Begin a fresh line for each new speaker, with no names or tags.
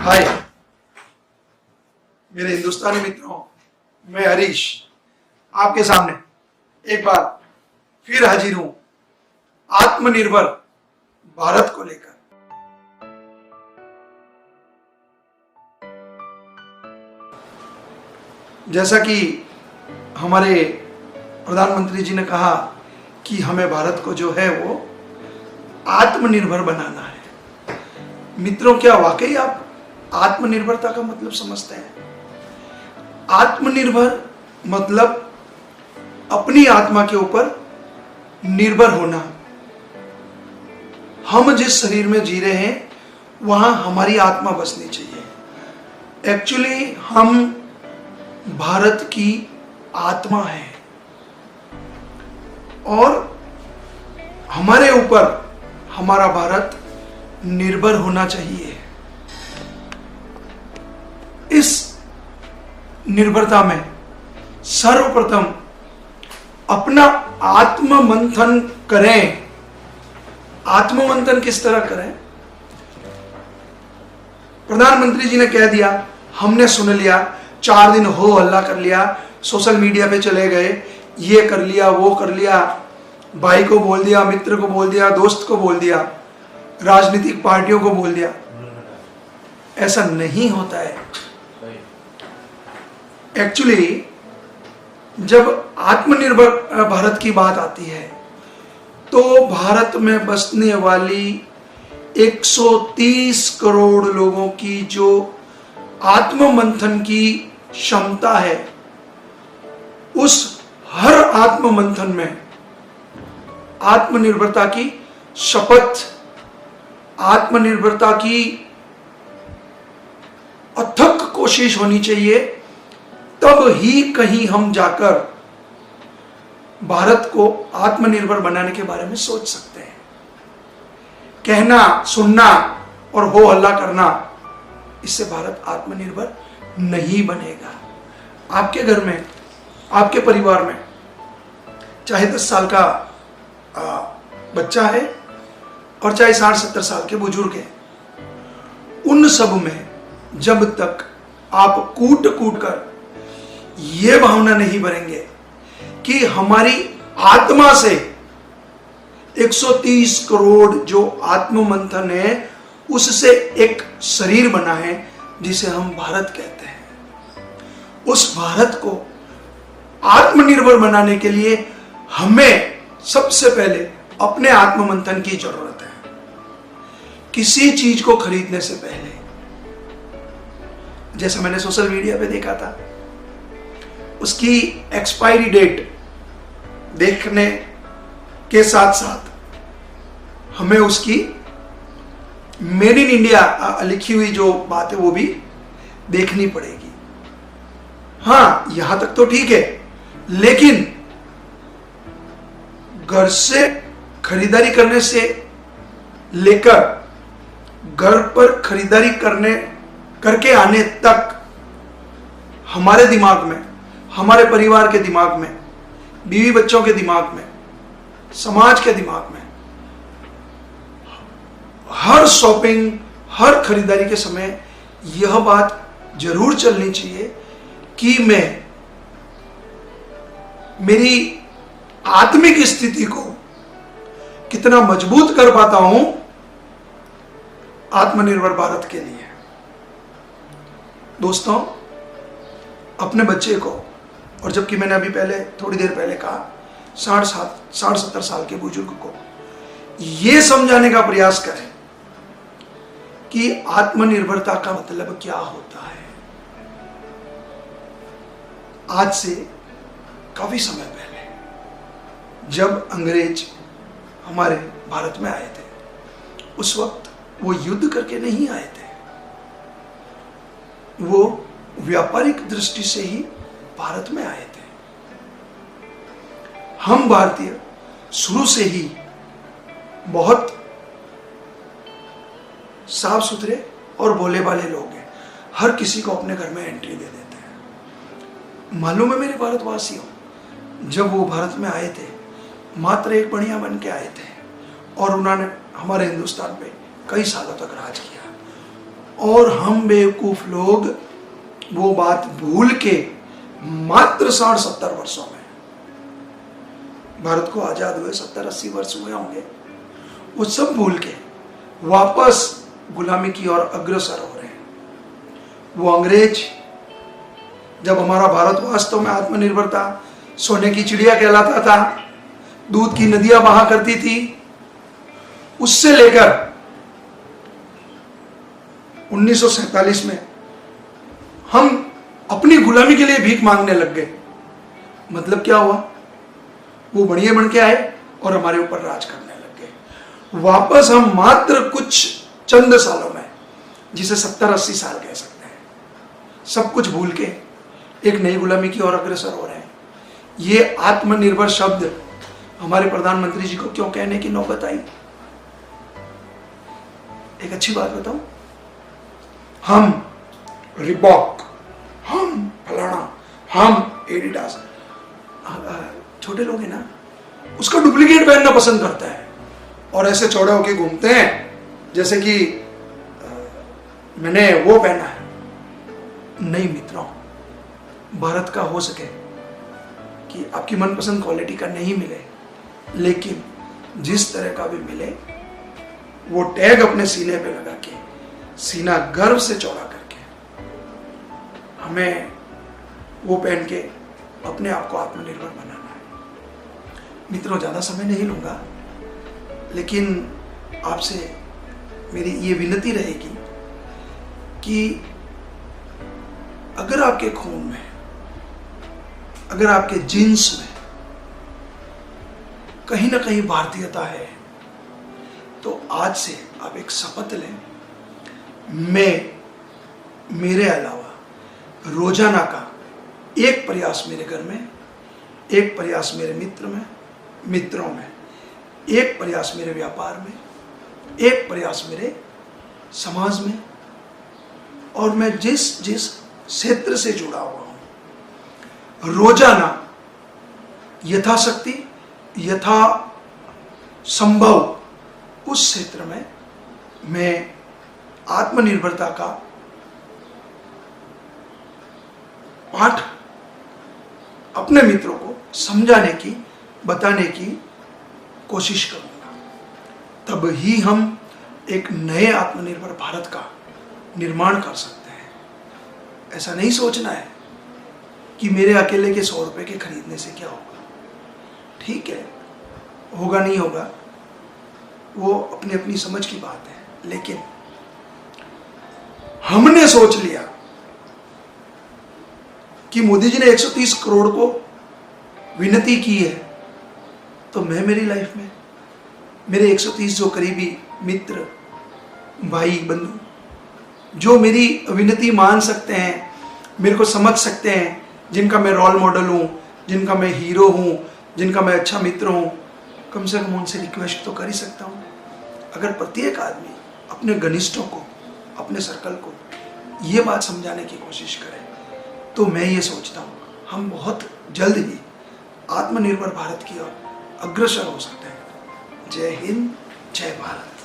हाय मेरे हिंदुस्तानी मित्रों, मैं हरीश आपके सामने एक बार फिर हाजिर हूं आत्मनिर्भर भारत को लेकर। जैसा कि हमारे प्रधानमंत्री जी ने कहा कि हमें भारत को जो है वो आत्मनिर्भर बनाना है। मित्रों, क्या वाकई आप आत्मनिर्भरता का मतलब समझते हैं? आत्मनिर्भर मतलब अपनी आत्मा के ऊपर निर्भर होना। हम जिस शरीर में जी रहे हैं वहां हमारी आत्मा बसनी चाहिए। एक्चुअली हम भारत की आत्मा है और हमारे ऊपर हमारा भारत निर्भर होना चाहिए। इस निर्भरता में सर्वप्रथम अपना आत्म मंथन करें। आत्म मंथन किस तरह करें? प्रधानमंत्री जी ने कह दिया, हमने सुन लिया, 4 दिन हो हल्ला कर लिया, सोशल मीडिया पे चले गए, ये कर लिया वो कर लिया, भाई को बोल दिया, मित्र को बोल दिया, दोस्त को बोल दिया, राजनीतिक पार्टियों को बोल दिया। ऐसा नहीं होता है। एक्चुअली जब आत्मनिर्भर भारत की बात आती है तो भारत में बसने वाली 130 करोड़ लोगों की जो आत्म मंथन की क्षमता है, उस हर आत्म मंथन में आत्मनिर्भरता की शपथ, आत्मनिर्भरता की अथक कोशिश होनी चाहिए। तब ही कहीं हम जाकर भारत को आत्मनिर्भर बनाने के बारे में सोच सकते हैं। कहना, सुनना और हो हल्ला करना, इससे भारत आत्मनिर्भर नहीं बनेगा। आपके घर में, आपके परिवार में चाहे 10 साल का बच्चा है और चाहे 60-70 साल के बुजुर्ग हैं, उन सब में जब तक आप कूट कूट कर ये भावना नहीं भरेंगे कि हमारी आत्मा से 130 करोड़ जो आत्म मंथन है उससे एक शरीर बना है जिसे हम भारत कहते हैं, उस भारत को आत्मनिर्भर बनाने के लिए हमें सबसे पहले अपने आत्म मंथन की जरूरत है। किसी चीज को खरीदने से पहले, जैसा मैंने सोशल मीडिया पे देखा था, उसकी एक्सपायरी डेट देखने के साथ साथ हमें उसकी मेड इन इंडिया लिखी हुई जो बात है वो भी देखनी पड़ेगी। हाँ, यहां तक तो ठीक है, लेकिन घर से खरीदारी करने से लेकर घर पर खरीदारी करके आने तक हमारे दिमाग में, हमारे परिवार के दिमाग में, बीवी बच्चों के दिमाग में, समाज के दिमाग में, हर शॉपिंग, हर खरीदारी के समय यह बात जरूर चलनी चाहिए कि मैं मेरी आत्मिक स्थिति को कितना मजबूत कर पाता हूं आत्मनिर्भर भारत के लिए। दोस्तों, अपने बच्चे को, और जबकि मैंने अभी पहले थोड़ी देर पहले कहा 60-70 साल के बुजुर्ग को, यह समझाने का प्रयास करें कि आत्मनिर्भरता का मतलब क्या होता है। आज से काफी समय पहले जब अंग्रेज हमारे भारत में आए थे, उस वक्त वो युद्ध करके नहीं आए थे, वो व्यापारिक दृष्टि से ही भारत में आए थे। हम भारतीय शुरू से ही बहुत साफ सुथरे और भोले भाले लोग हैं। हर किसी को अपने घर में एंट्री दे देते हैं। मालूम है मेरे भारतवासियों, जब वो भारत में आए थे मात्र एक बढ़िया बन के आए थे और उन्होंने हमारे हिंदुस्तान पे कई सालों तक राज किया। और हम बेवकूफ लोग वो बात भूल के मात्र 60-70 वर्षों में, भारत को आजाद हुए 70-80 वर्ष हुए होंगे, वो सब भूल के वापस गुलामी की ओर अग्रसर हो रहे हैं। वो अंग्रेज, जब हमारा भारत वास्तव में आत्मनिर्भर था, सोने की चिड़िया कहलाता था, दूध की नदियां बहा करती थी, उससे लेकर 1947 में हम अपनी गुलामी के लिए भीख मांगने लग गए। मतलब क्या हुआ? वो बढ़िया बन के आए और हमारे ऊपर राज करने लग गए। वापस हम मात्र कुछ चंद सालों में, जिसे 70-80 साल कह सकते हैं, सब कुछ भूल के एक नई गुलामी की ओर अग्रसर हो रहे हैं। ये आत्मनिर्भर शब्द हमारे प्रधानमंत्री जी को क्यों कहने की नौबत आई? एक अच्छी बात बताऊं, हम रिबॉक, हम फलाना, हम एडिडास, छोटे लोग हैं ना, उसका डुप्लीकेट पहनना पसंद करता है और ऐसे चौड़े होके घूमते हैं जैसे कि मैंने वो पहना है। नहीं मित्रों, भारत का हो सके कि आपकी मनपसंद क्वालिटी का नहीं मिले, लेकिन जिस तरह का भी मिले, वो टैग अपने सीने पे लगा के, सीना गर्व से चौड़ा करके, हमें वो पहन के अपने आप को आत्मनिर्भर बनाना है। मित्रों, ज्यादा समय नहीं लूंगा, लेकिन आपसे मेरी ये विनती रहेगी कि अगर आपके खून में, अगर आपके जीन्स में कहीं ना कहीं भारतीयता है, तो आज से आप एक शपथ लें, मैं मेरे अलावा रोजाना का एक प्रयास मेरे घर में, एक प्रयास मेरे मित्रों में, एक प्रयास मेरे व्यापार में, एक प्रयास मेरे समाज में, और मैं जिस जिस क्षेत्र से जुड़ा हुआ हूं, रोजाना यथाशक्ति, यथा संभव उस क्षेत्र में मैं आत्मनिर्भरता का पाठ अपने मित्रों को समझाने की, बताने की कोशिश करूंगा। तब ही हम एक नए आत्मनिर्भर भारत का निर्माण कर सकते हैं। ऐसा नहीं सोचना है कि मेरे अकेले के 100 रुपए के खरीदने से क्या होगा। ठीक है, होगा नहीं होगा, वो अपनी अपनी समझ की बात है, लेकिन हमने सोच लिया कि मोदी जी ने 130 करोड़ को विनती की है, तो मैं मेरी लाइफ में मेरे 130 जो करीबी मित्र, भाई, बंधु, जो मेरी विनती मान सकते हैं, मेरे को समझ सकते हैं, जिनका मैं रोल मॉडल हूं, जिनका मैं हीरो हूं, जिनका मैं अच्छा मित्र हूं, कम से कम उनसे रिक्वेस्ट तो कर ही सकता हूं। अगर प्रत्येक आदमी अपने घनिष्ठों को, अपने सर्कल को ये बात समझाने की कोशिश करे, तो मैं ये सोचता हूँ हम बहुत जल्द ही आत्मनिर्भर भारत की ओर अग्रसर हो सकते हैं। जय हिंद, जय भारत।